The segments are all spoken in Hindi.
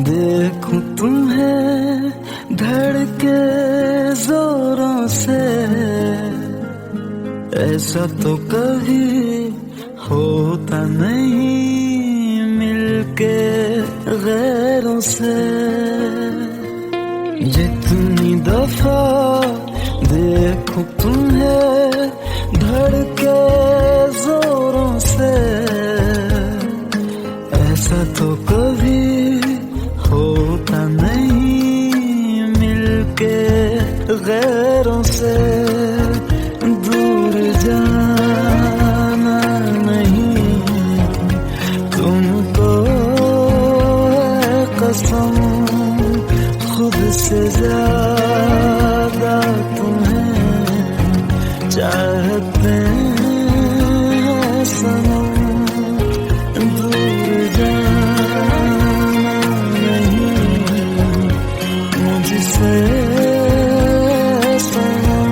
देखूं तुम्हें धड़के जोरों से, ऐसा तो कभी होता नहीं मिलके गैरों से। जितनी दफा देखूं तुम्हें धड़के जोरों से, ऐसा तो कभी होता नहीं मिलके गैरों से। दूर जाना नहीं तुमको है कसम, खुद से ज्यादा तुम्हें चाहते हैं सनम। दूर जाना नहीं मुझसे सनम,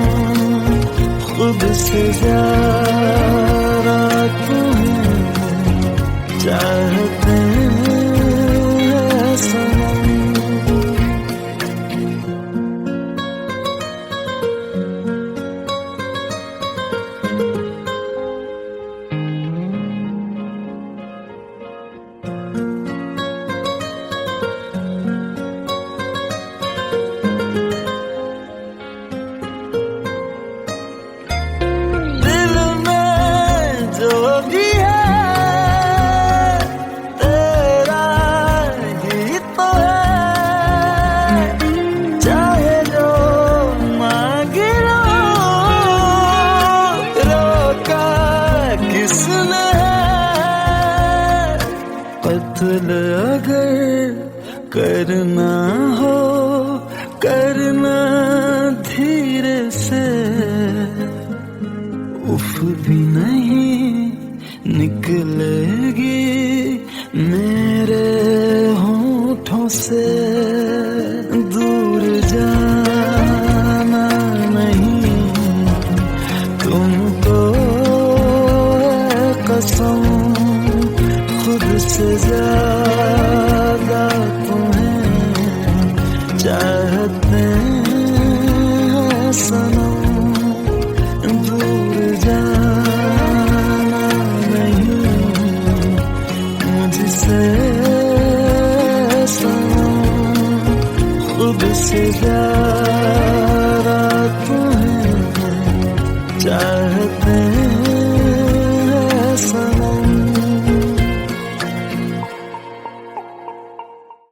खुद से ज्यादा तुम्हें चाहते हैं सनम। कत्ल अगर करना हो करना धीरे से, उफ भी नहीं निकलेगी मेरे होठों से। दूर जाना नहीं तुमको है कसम, खुद से ज्यादा तुम्हें चाहते हैं सनम। दूर जाना नहीं मुझसे सनम, खुद से ज्यादा तुम्हें चाहते हैं सनम।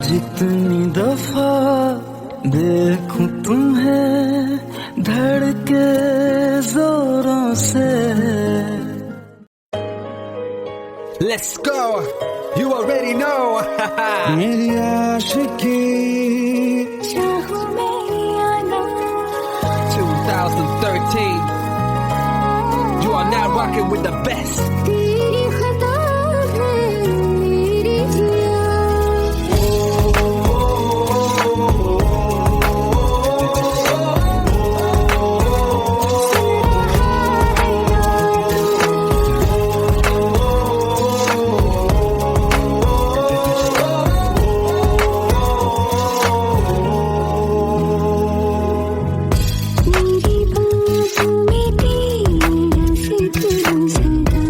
जितनी दफा देखूं तुम्हें धड़के जोरों से। Let's go, you already know. मेरी आशिकी 2013, you are now rocking with the best. मेरी बातों में तेरा फिक्र सदा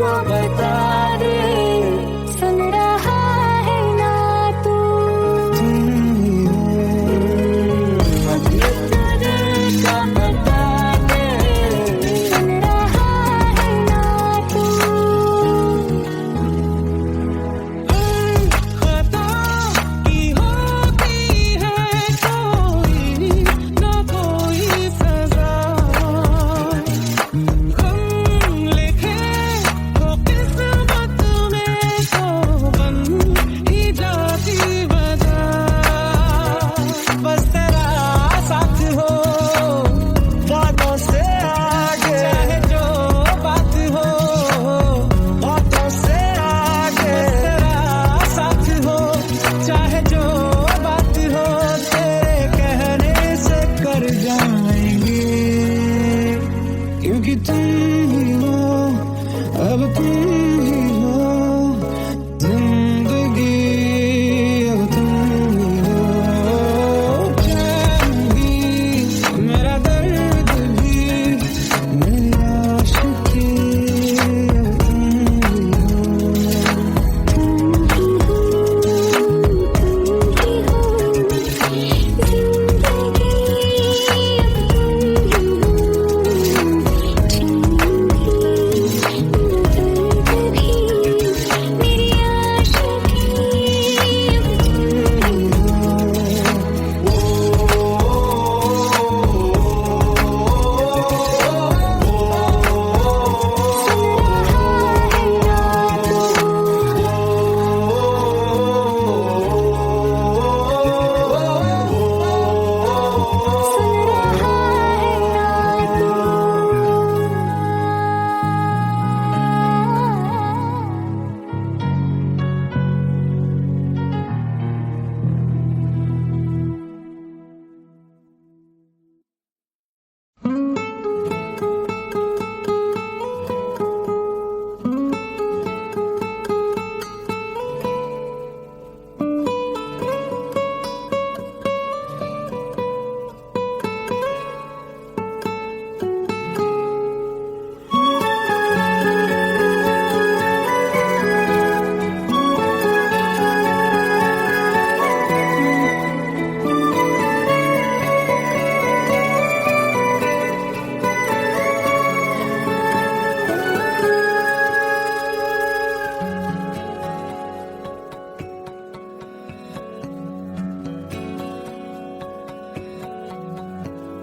को बता दे, सुन रहा है ना तू, तुम ही हो। अपने दिल का बता दे, सुन रहा है ना तू। खता की होती है कोई ना कोई सजा, हम लिखे तो किस्मत में तो बन ही जाती वजह। बस तेरा साथ हो बातों से आगे, चाहे जो बात हो बातों से आगे। तेरा साथ हो चाहे जो बात हो, तेरे कहने से कर जाएंगे, क्योंकि तुम ही हो, अब तुम ही हो जिंदगी, अब तुम ही हो। चैन भी मेरा दर्द भी मेरी आशिकी, अब तुम ही हो।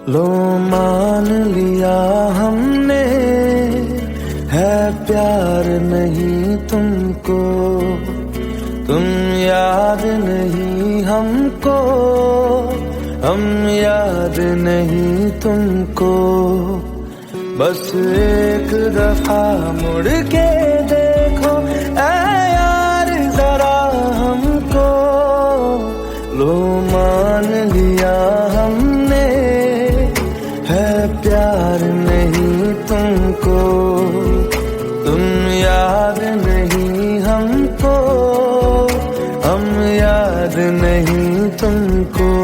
लो मान लिया हमने, है प्यार नहीं तुमको, तुम याद नहीं हमको, हम याद नहीं तुमको। बस एक दफा मुड़ के देखो ऐ यार जरा हमको, लो मान लिया हमने, है प्यार नहीं तुमको, तुम याद नहीं हमको, हम याद नहीं तुमको।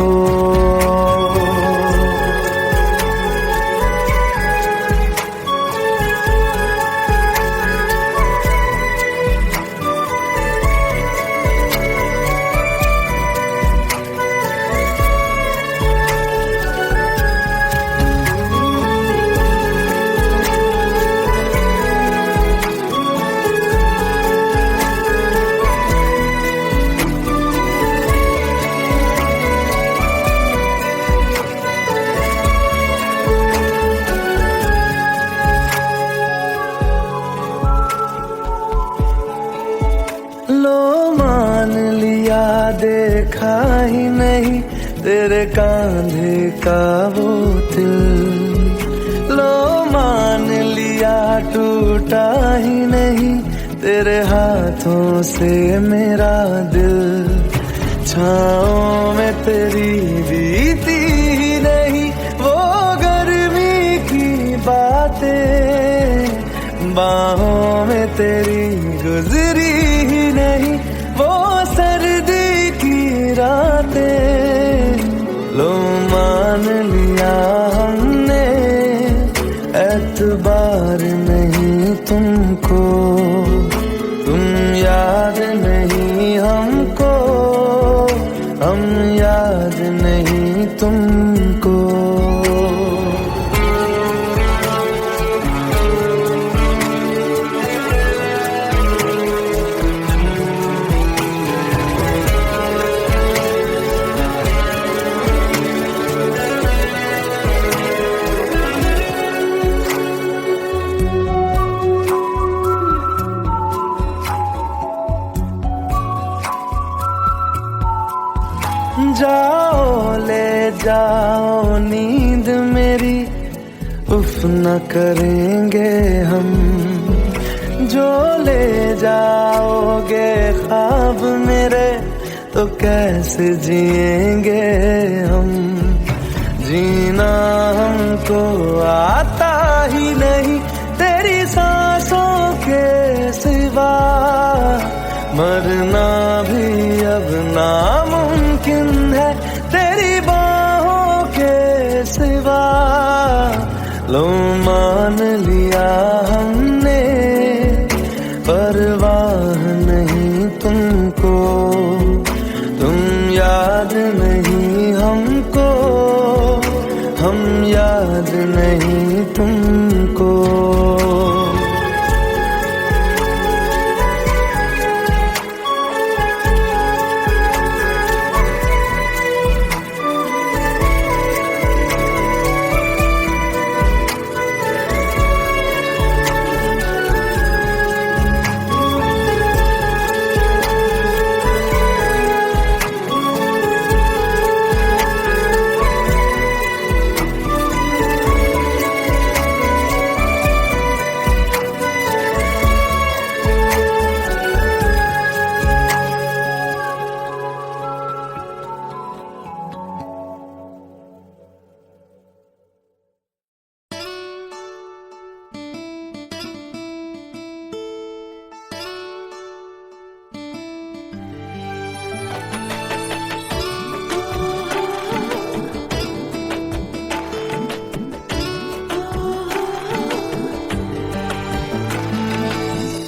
लो मान लिया देखा ही नहीं तेरे कांधे का वो दिल, लो मान लिया टूटा ही नहीं तेरे हाथों से मेरा दिल। छाँव में तेरी बीती ही नहीं वो गर्मी की बातें, बाहों में तेरी गुजरी ही नहीं वो सर्दी की रातें। लो मान लिया हमने बार नहीं तुमको, तुम याद नहीं हमको, हम याद नहीं तुमको। जाओ ले जाओ नींद मेरी, उफ न करेंगे हम। जो ले जाओगे ख्वाब मेरे, तो कैसे जिएंगे हम। जीना हमको आता ही नहीं तेरी सांसों के सिवा, मरना भी अब नामुमकिन है तेरी बाहों के सिवा। लो मान लिया हमने, परवाह नहीं तुमको, तुम याद नहीं हमको, हम याद नहीं तुमको।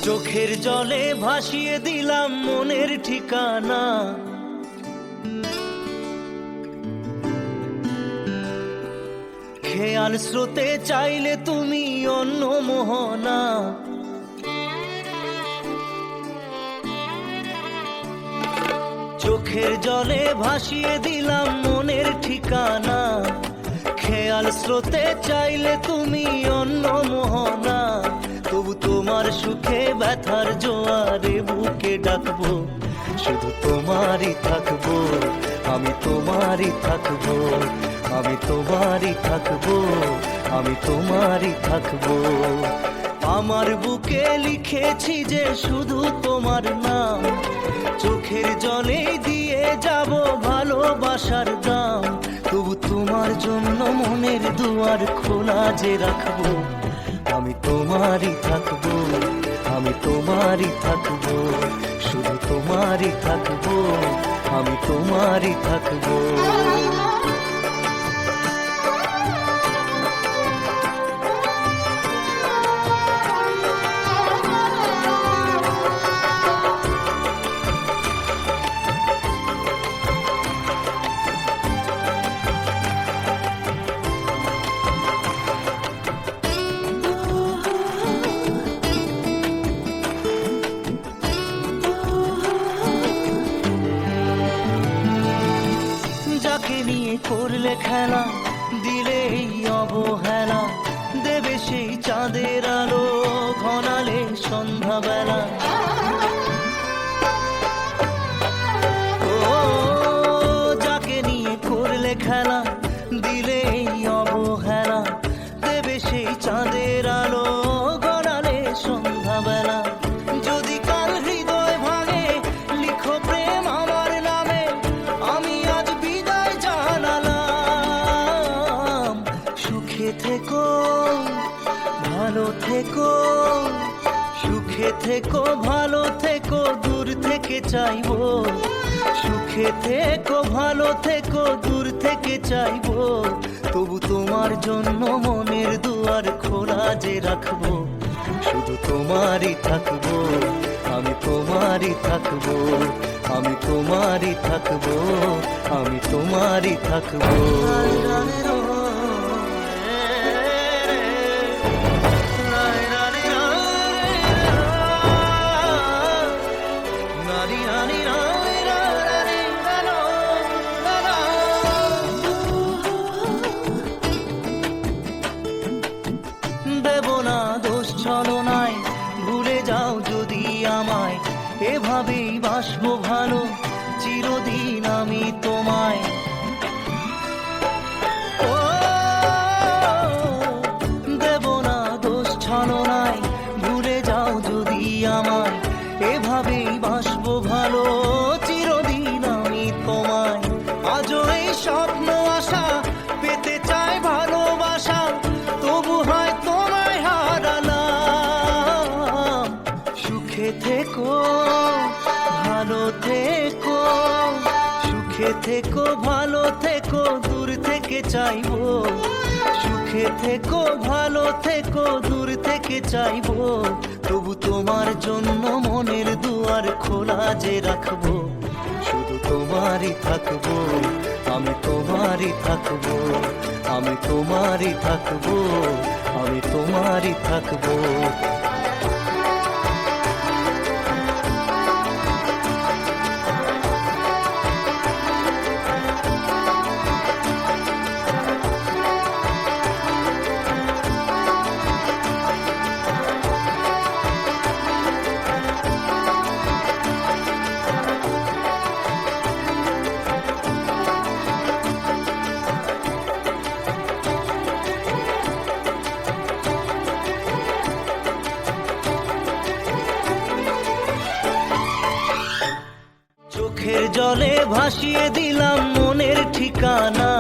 চোখের জলে ভাসিয়ে দিলাম মনের ঠিকানা, খেয়াল স্রোতে চাইলে তুমি অন্য মোহনা। চোখের জলে ভাসিয়ে দিলাম মনের ঠিকানা, খেয়াল স্রোতে চাইলে তুমি অন্য মোহনা। তবু তোমার সুখে ব্যথার জোয়ারে বুকে ডাকবো, শুধু তোমারই থাকবো, আমি তোমারই থাকবো, আমি তোমারই থাকবো, আমি তোমারই থাকবো। আমার বুকে লিখেছি যে শুধু তোমার নাম, চোখের জলে দিয়ে যাব ভালোবাসার দাম। তবু তোমার জন্য মনের দুয়ার খোলা যে রাখবো, আমি তোমারই থাকবো, আমি তোমারই থাকবো, শুধু তোমারই থাকবো, আমি তোমারই থাকবো। যাকে নিয়ে করলে খেলা, দিলে এই অবহেলা, দেবে সেই চাঁদের আলো ঘনালে সন্ধ্যাবেলা। ও যাকে নিয়ে করলে খেলা, দিলে এই অবহেলা, দেবে সেই চাঁদের আলো ঘনালে সন্ধ্যাবেলা। যদি কাল হৃদয় ভাঙে লিখো প্রেম আমার নামে, আমি আজ বিদায় জানালাম। সুখে থেকো ভালো থেকো, সুখে থেকো ভালো থেকো, দূর থেকে চাইবো সুখে থেকো ভালো থেকো দূর থেকে চাইবো, তবু তোমার জন্য মনের দুয়ার খোলা যে রাখবো। শুধু তোমারই থাকবো, আমি তোমারই থাকবো, আমি তোমারই থাকবো, আমি তোমারই থাকবো। দেব না দোষ ছলনায়, ভুলে যাও যদি আমায়, এভাবেই বাসবো ভালো চিরদিন আমি তোমায়। ও দেব না দোষ ছলনায়, ভুলে যাও যদি আমায়, এভাবেই বাসবো ভালো চিরদিন আমি তোমায়। আজও এই স্বপ্ন আশা পেতে চাই ভালোবাসা, তবু হয় তোমায় হারালাম। সুখে থেকো ভালো থেকো, সুখে থেকো ভালো থেকো দূর থেকে চাইবো। সুখে থেকো ভালো থেকো দূর থেকে চাইবো, তবু তোমার জন্য মনের দুয়ার খোলা যে রাখবো। শুধু তোমারই থাকবো, আমি তোমারই থাকবো, আমি তোমারই থাকবো, আমি তোমারই থাকবো। চোখের জলে ভাসিয়ে দিলাম মনের ঠিকানা,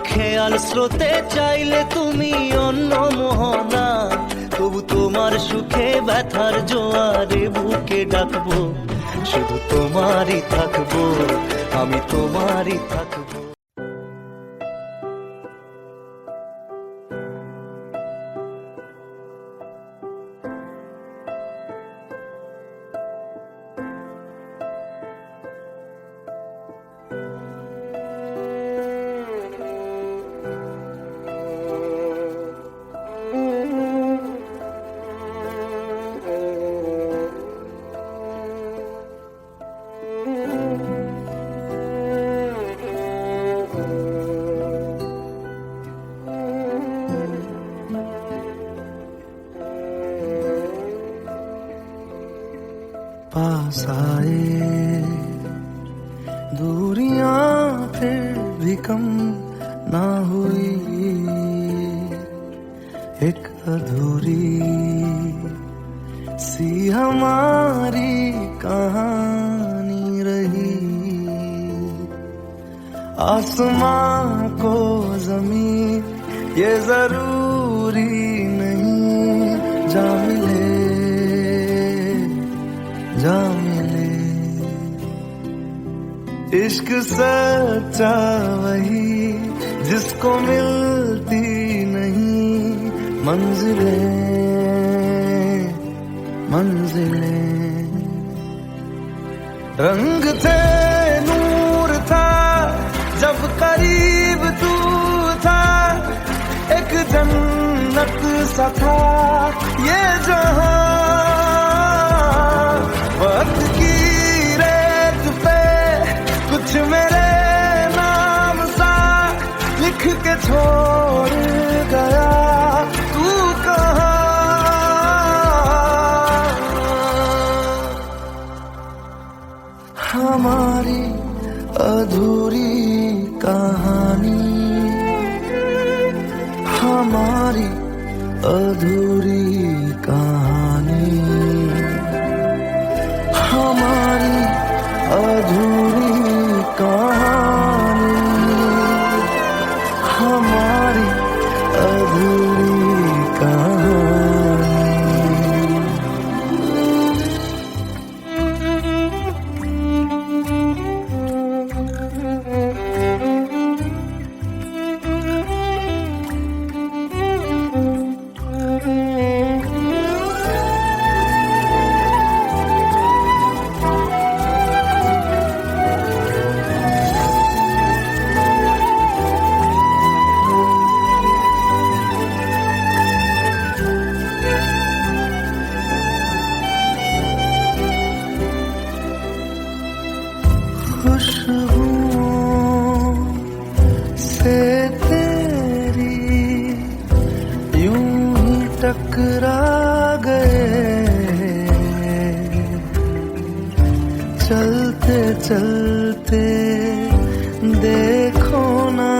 খেয়াল স্রোতে চাইলে তুমি অন্য মোহনা। তবু তোমার সুখে ব্যথার জোয়ারে বুকে ডাকবো, শুধু তোমারই থাকবো, আমি তোমারই থাকবো। पास आए दूरियां फिर भी कम ना हुई, एक अधूरी सी हमारी कहानी रही। आसमां को जमीन ये जरूरी नहीं, जा मिले जा मिले। इश्क सच्चा वही जिसको मिलती नहीं मंजिलें मंजिलें। रंग थे नूर था जब करीब तू था, एक जन्नत सा था ये जहां। वक्त की रेत पे कुछ मेरे नाम सा लिख के छोड़ गया तू कहाँ। हमारी अधूरी कहानी, हमारी अधूरी कहानी। गए, चलते चलते देखो ना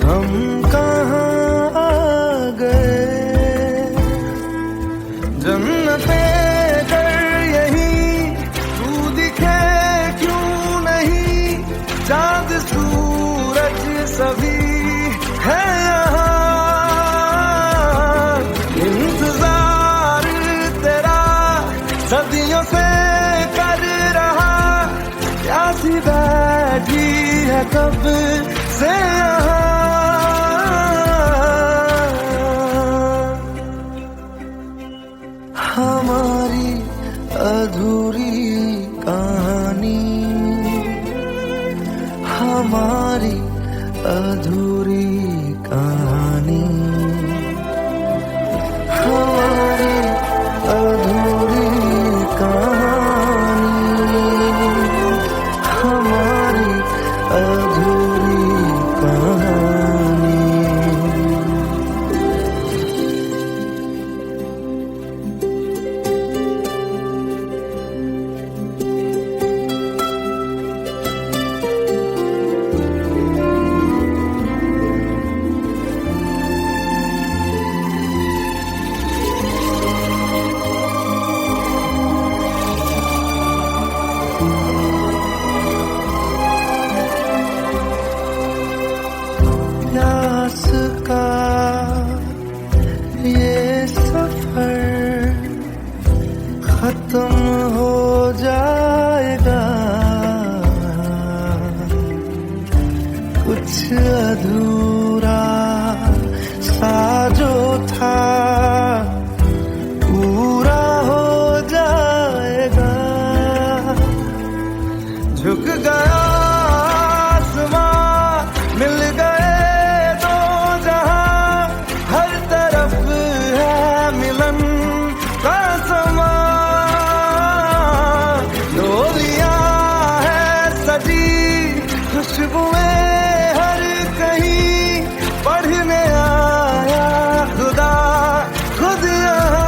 हम कहाँ आ गए। जन्नते कर यही तू दिखे क्यों नहीं, चाँद सूरज सभी है यहाँ। इंतजार तेरा सदियों से कर रहा, प्यासी बैठी है कब से यहाँ। हमारी अधूरी कहानी, हमारी अधूरी कहानी, हमारी अधूरी कहानी, हमारी अधूरी कहानी। प्यास का ये सफर खत्म हो जाएगा, कुछ अधूरा सा जो था पूरा हो जाएगा। झुक गया आसमां, मिल गए दो जहां, हर तरफ है मिलन का समा। डोलियां है सजी खुशबुएं हर कहीं, पढ़ने आया खुदा खुद यहाँ।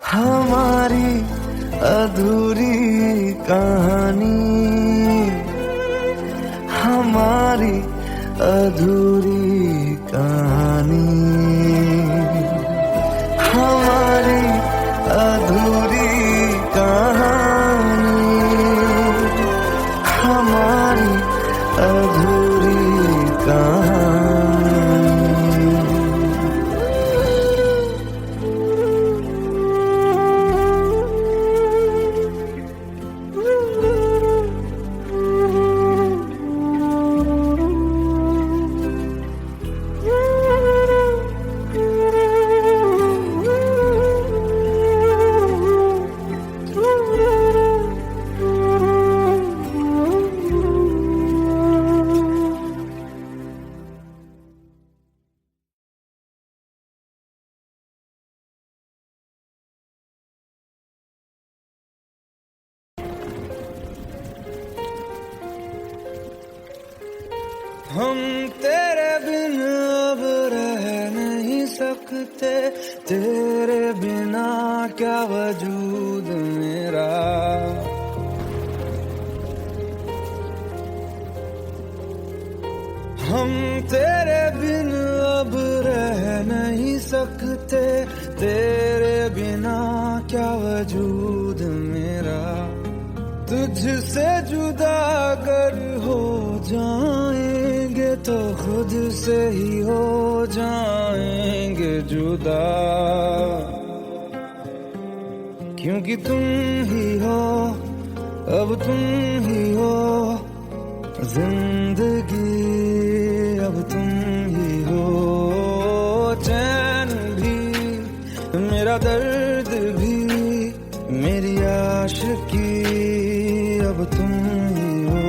हमारी अधूरी कहानी, हमारी अधूरी कहानी, हमारी अधूरी कहानी, हमारी अधूरी कहानी। हम तेरे बिन अब रह नहीं सकते, तेरे बिना क्या वजूद मेरा। हम तेरे बिन अब रह नहीं सकते, तेरे बिना क्या वजूद मेरा। तुझसे जुदा अगर हो जाएंगे तो खुद से ही हो जाएंगे जुदा, क्योंकि तुम ही हो, अब तुम ही हो जिंदगी, अब तुम ही हो। चैन भी मेरा दर्द भी मेरी आशिकी, अब तुम ही हो।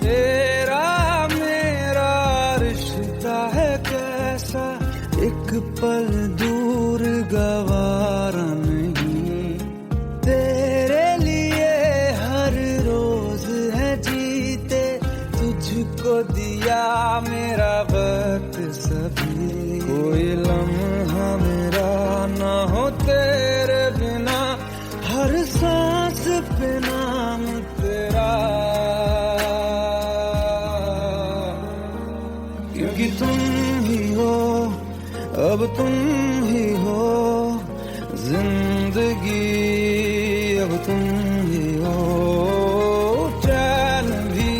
तेरा मेरा रिश्ता है कैसा, एक पल दूर गवारा नहीं, तेरे लिए हर रोज है जीते, तुझको दिया मेरा वक्त सभी, कोई लम्हा मेरा ना हो तेरे बिना, हर सांस पे नाम तेरा, क्योंकि तुम ही हो, अब तुम ही हो जिंदगी, अब तुम ही हो चैन भी,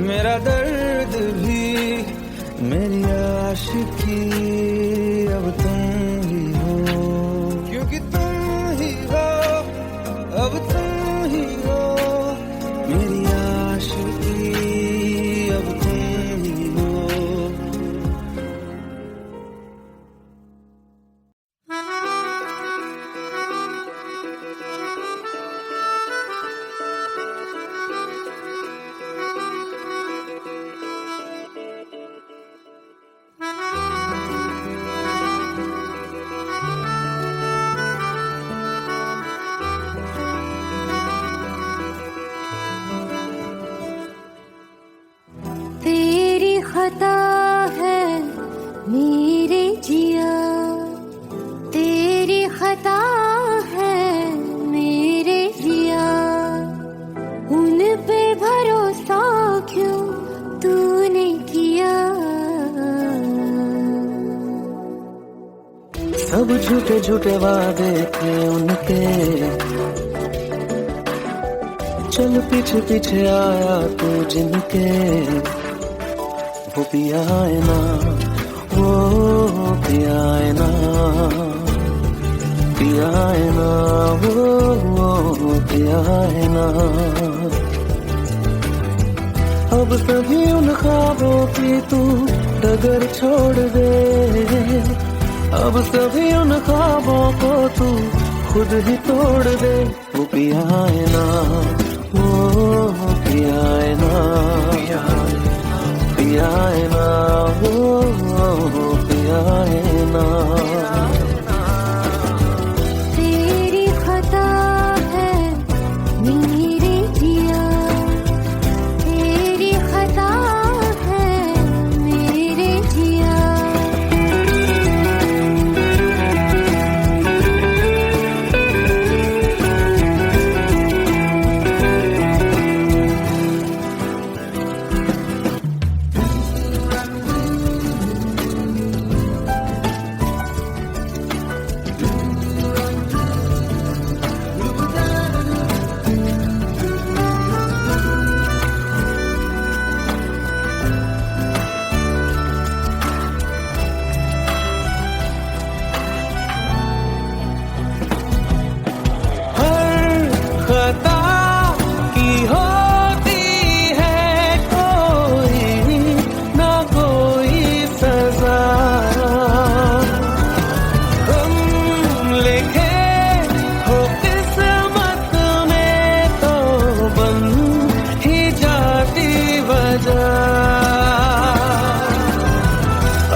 मेरा दर्द भी, मेरी आशिकी, अब तुम ही हो, क्योंकि तुम ही हो, अब तुम ही हो मेरी आशिकी, अब तुम ही हो। तेरी खता है मेरे जिया, तेरी खता है मेरे जिया, उन पे भरोसा क्यों तूने किया। सब झूठे झूठे वादे थे उनके, चल पीछे पीछे आया तू जिनके, वो पिया है ना, वो पिया है ना, पिया है ना, वो पिया है ना। अब सभी उन ख्वाबों की तू डगर छोड़ दे, अब सभी उन ख्वाबों को तू खुद ही तोड़ दे, वो पिया है ना, वो पिया है ना, पिया है ना, वो पिया है ना। तेरी खता है मेरे जिया, तेरी खता है मेरे जिया।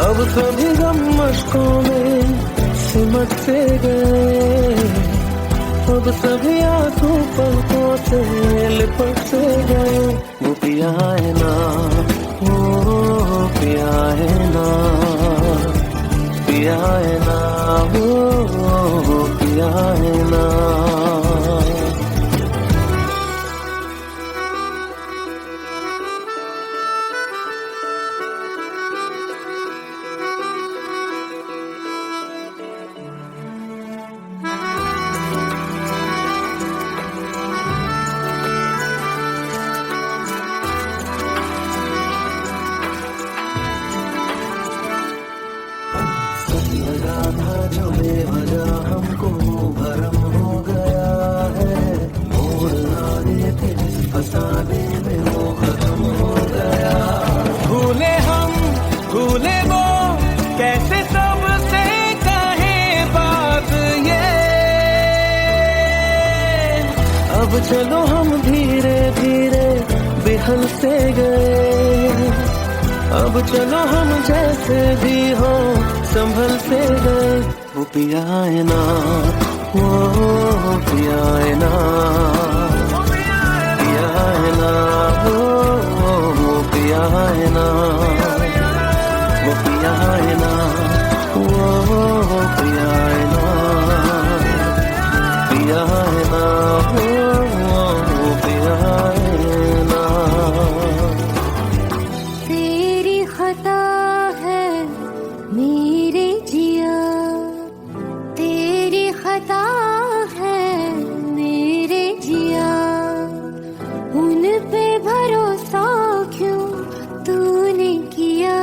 अब सभी गम मशकों में सिमट से गए, अब सभी आंसू पलकों से लिपट से गए, वो पिया है ना, वो पिया है ना, पिया है ना, वो पिया है ना। जो बेवजह हमको भरम हो गया है, मोड़ आने थे जिस फसाने में वो खत्म हो गया। भूले हम भूले वो कैसे सबसे कहे बात ये, अब चलो हम धीरे धीरे बिहल से गए, अब चलो हम जैसे भी हो संभल से गए वो पिया है ना, वो पिया है ना, पिया है ना, वो पिया है ना, वो पिया है ना, वो पिया है ना, पिया है ना, वो पिया है ना। तेरी खता है मेरे जिया, तेरी खता है मेरे जिया, उन पे भरोसा क्यों तूने किया।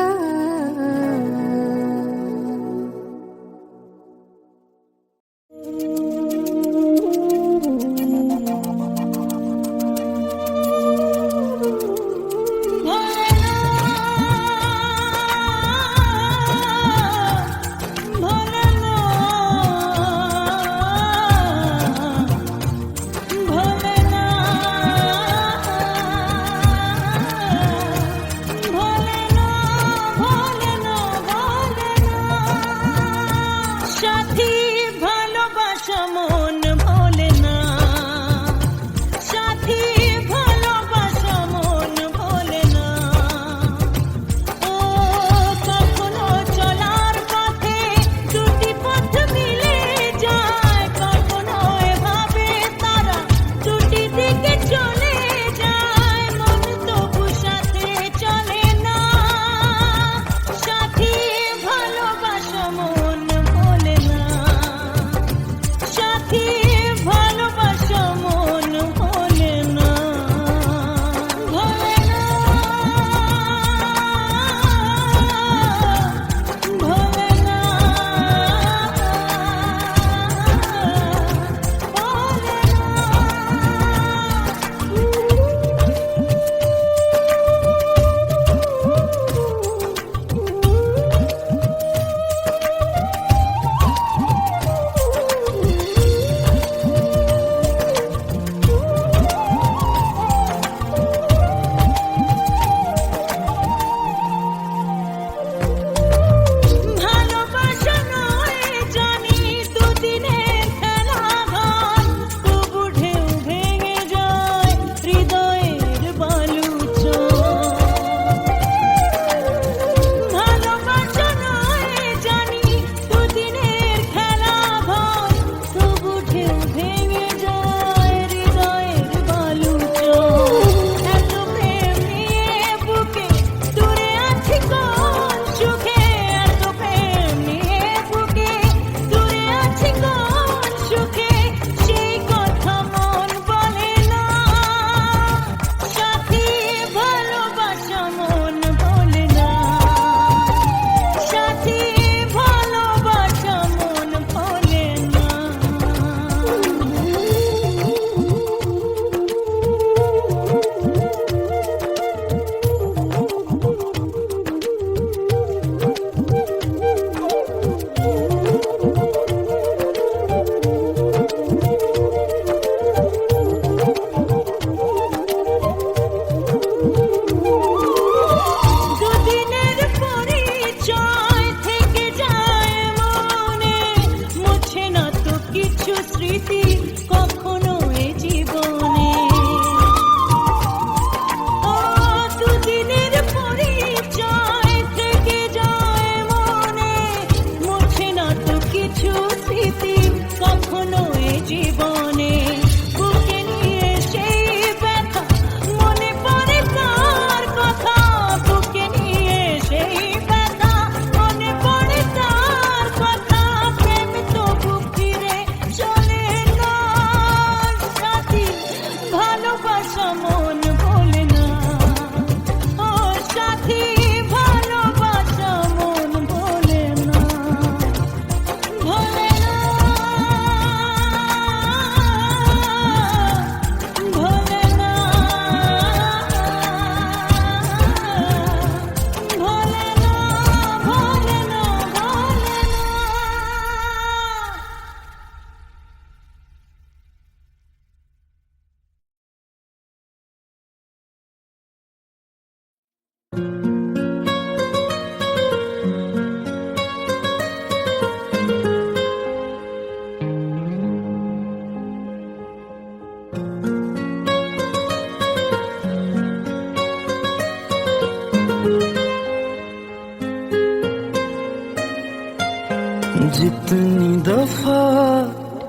जितनी दफा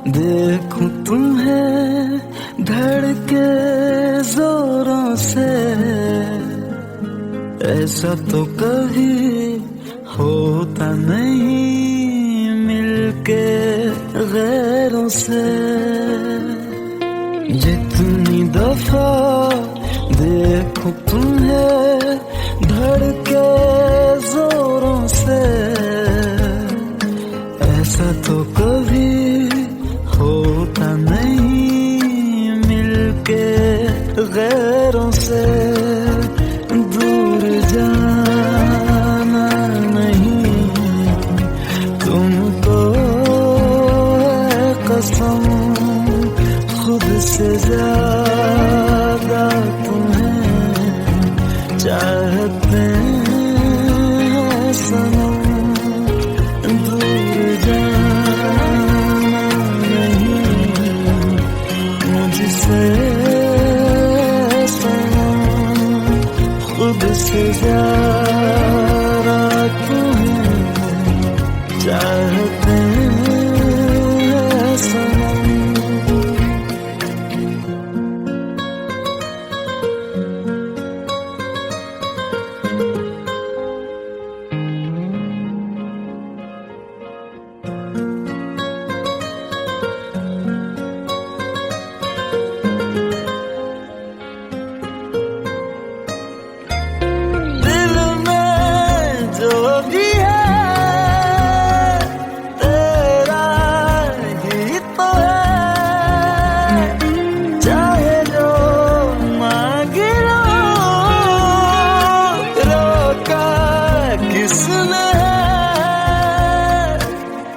देखूं तुम्हें धड़के जोरों से, ऐसा तो कभी होता नहीं मिलके गैरों से। जितनी दफा देखूं तुम्हें धड़के जोरों से, ऐसा तो कभी होता नहीं मिलके गैरों से। दूर जाना नहीं तुमको है कसम, खुद से ज्यादा तुम्हें चाहते हैं सनम। दूर जाना नहीं मुझसे सनम, खुद से ज्यादा तुम्हें चाहते हैं सनम।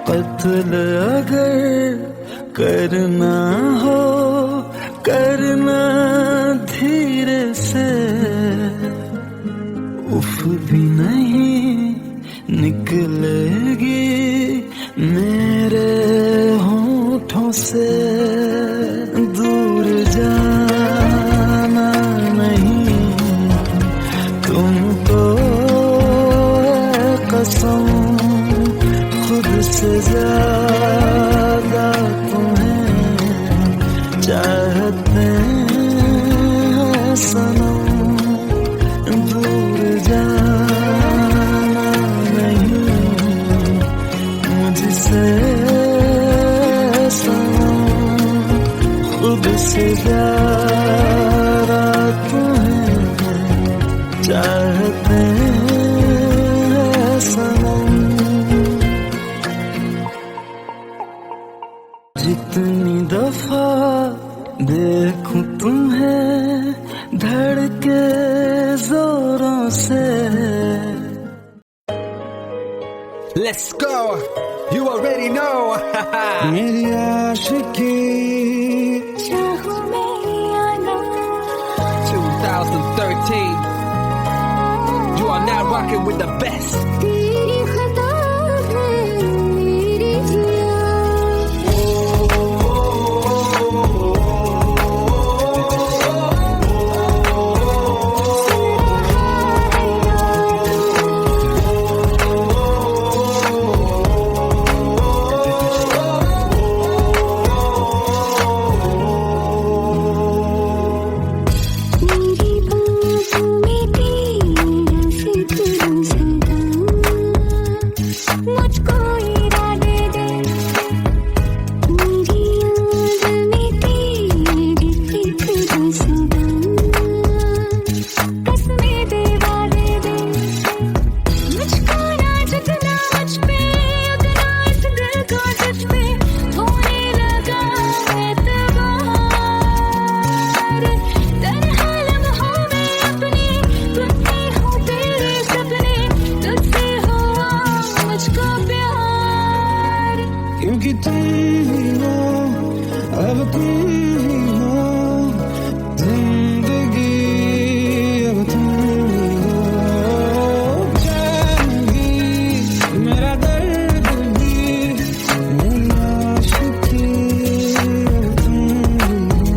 कत्ल अगर करना हो करना धीरे से, उफ भी नहीं निकलेगी मेरे होठों से। दूर जाना नहीं तुमको है कसम, खुद से ज्यादा तुम्हें चाहते हैं सनम। दूर जाना नहीं मुझसे सनम, खुद से ज्यादा तुम्हें चाहते हैं सनम। जितनी दफा देखूं तुम्हें धड़के जोरों से। Let's go. You already know. मेरी आशिकी चाहूं मैं आना 2013. You are now rocking with the best. तेरी खता है मेरी जिया। क्योंकि तुम ही हो, अब तुम ही हो जिंदगी, अब तुम ही हो चैन भी, मेरा दर्द भी, मेरी आशिकी, अब तुम ही हो।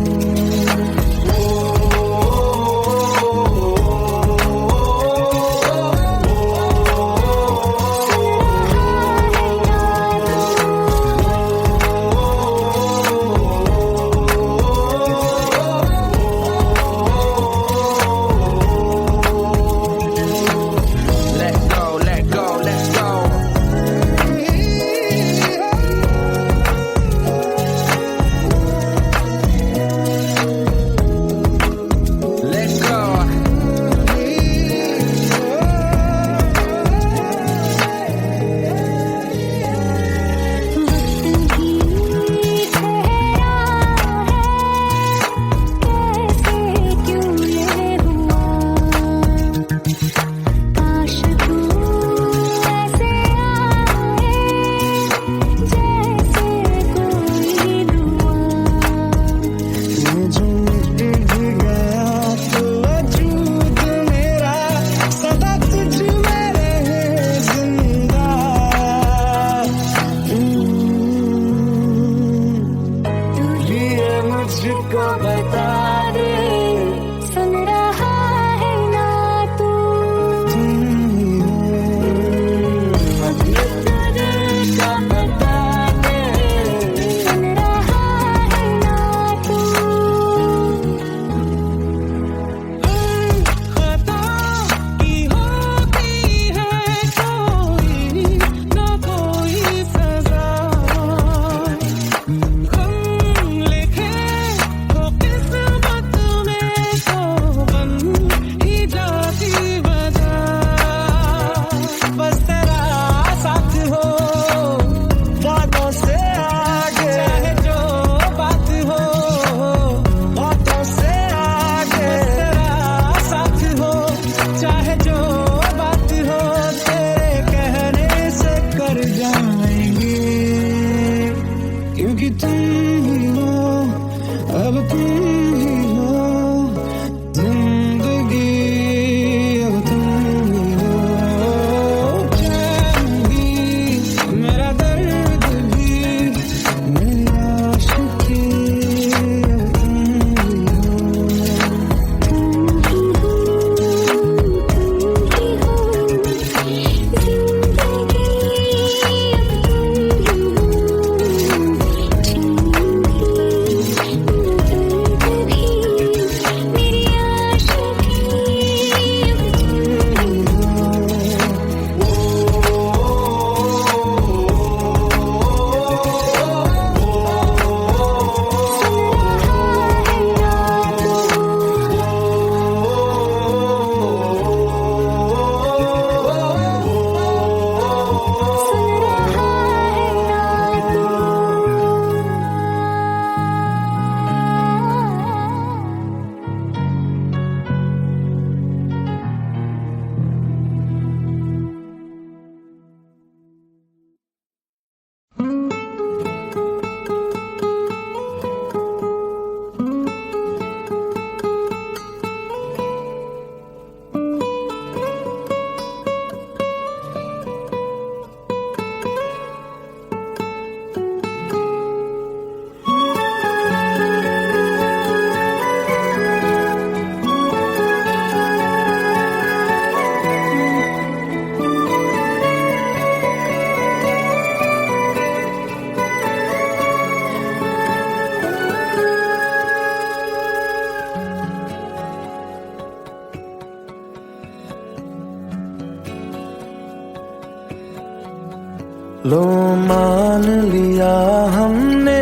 लो मान लिया हमने,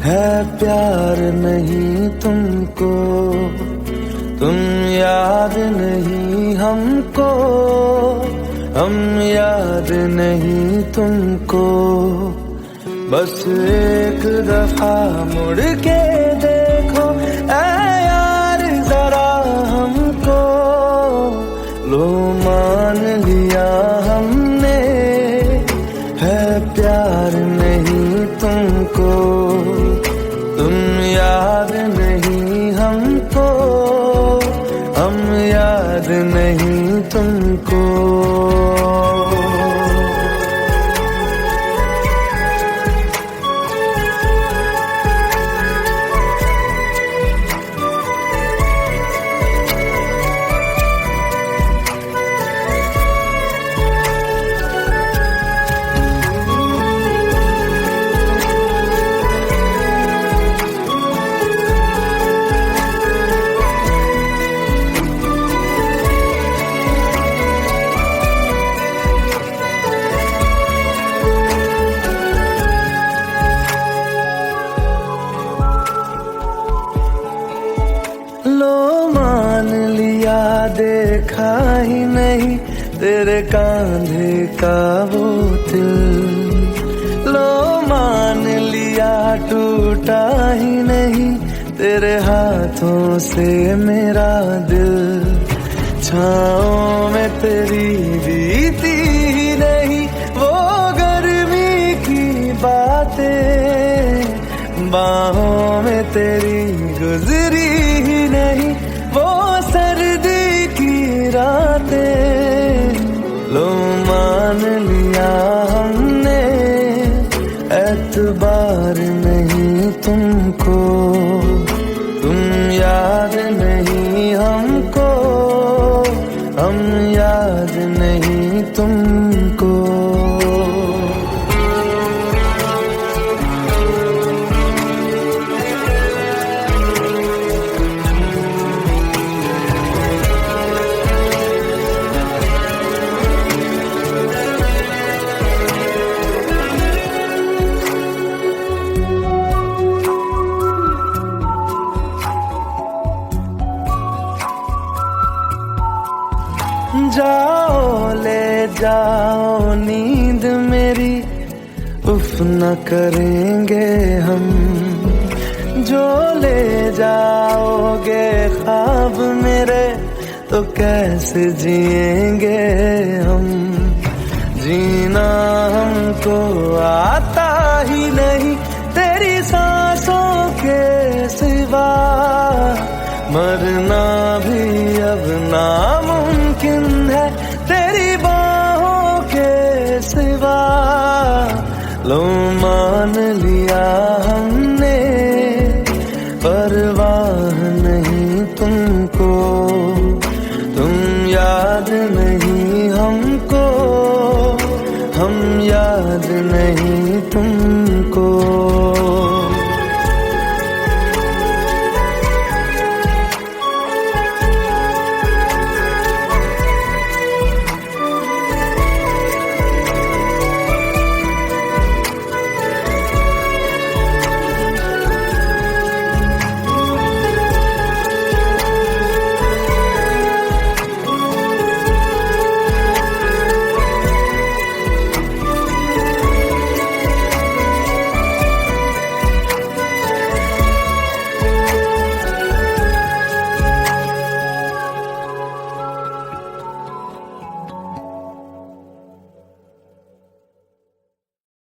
है प्यार नहीं तुमको, तुम याद नहीं हमको, हम याद नहीं तुमको। बस एक दफा मुड़ के देखो ऐ यार जरा हमको, लो मान लिया हमने, है प्यार नहीं तुमको, तुम याद नहीं हमको, हम याद नहीं तुमको। लो मान लिया देखा ही नहीं तेरे कांधे का वो दिल, लो मान लिया टूटा ही नहीं तेरे हाथों से मेरा दिल। छाँव में तेरी बीती ही नहीं वो गर्मी की बातें, बाहों में तेरी गुजरी ही नहीं वो सर्दी की रातें। लो मान लिया हमने, एतबार नहीं तुमको, तुम याद नहीं हमको, हम याद नहीं तुमको। जाओ ले जाओ नींद मेरी, उफ न करेंगे हम, जो ले जाओगे ख्वाब मेरे तो कैसे जिएंगे हम। जीना हमको आता ही नहीं तेरी सांसों के सिवा, मरना भी अब नामुमकिन है तेरी बाहों के सिवा। लो मान लिया हमने, परवाह नहीं तुमको, तुम याद नहीं हमको, हम याद नहीं तुम